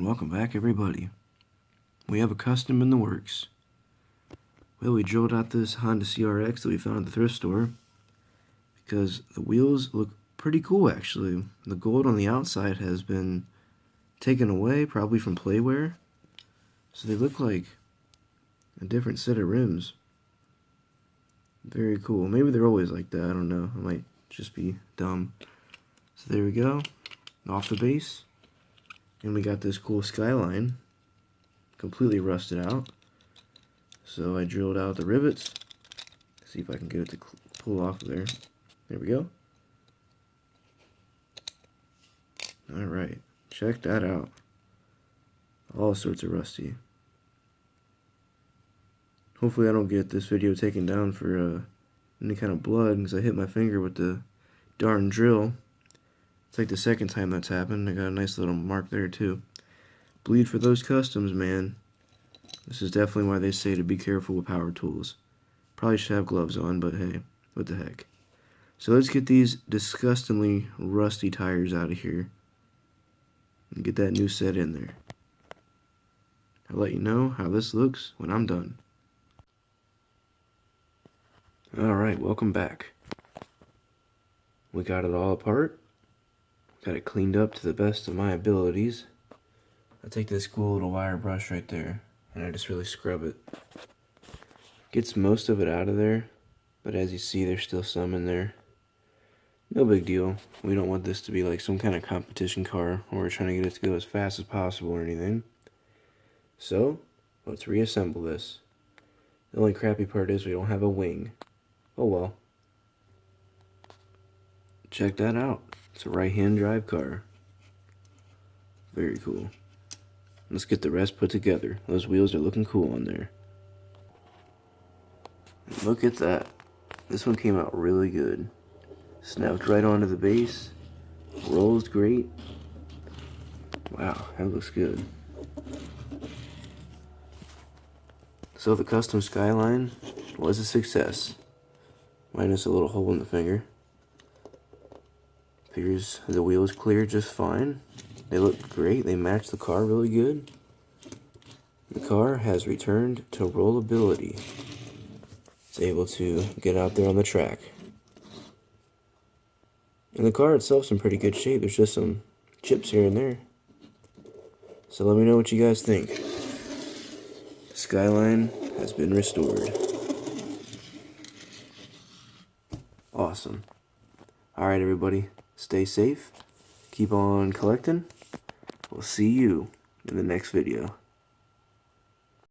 welcome back everybody. We have a custom in the works. Well, we drilled out this Honda CRX that we found at the thrift store because the wheels look pretty cool actually. The gold on the outside has been taken away, probably from playwear, so they look like a different set of rims. Very cool. Maybe they're always like that, I don't know. I might just be dumb. So there we go, off the base. And we got this cool skyline, completely rusted out. So I drilled out the rivets. See if I can get it to pull off of there. There we go. Alright, check that out. All sorts of rusty. Hopefully I don't get this video taken down for any kind of blood, because I hit my finger with the darn drill. It's like the second time that's happened. I got a nice little mark there too. Bleed for those customs, man. This is definitely why they say to be careful with power tools. Probably should have gloves on, but hey, what the heck. So let's get these disgustingly rusty tires out of here and get that new set in there. I'll let you know how this looks when I'm done. Alright, welcome back. We got it all apart. Got it cleaned up to the best of my abilities. I take this cool little wire brush right there and I just really scrub it. Gets most of it out of there, but as you see there's still some in there. No big deal. We don't want this to be like some kind of competition car or we're trying to get it to go as fast as possible or anything. So, let's reassemble this. The only crappy part is we don't have a wing. Oh well. Check that out. It's a right-hand drive car. Very cool. Let's get the rest put together. Those wheels are looking cool on there. And look at that. This one came out really good. Snapped right onto the base. Rolls great. Wow, that looks good. So the custom skyline was a success. Minus a little hole in the finger. Appears the wheels clear just fine. They look great. They match the car really good. The car has returned to rollability. It's able to get out there on the track. And the car itself's in pretty good shape. There's just some chips here and there. So let me know what you guys think. The skyline has been restored. Awesome. Alright everybody. Stay safe, keep on collecting. We'll see you in the next video.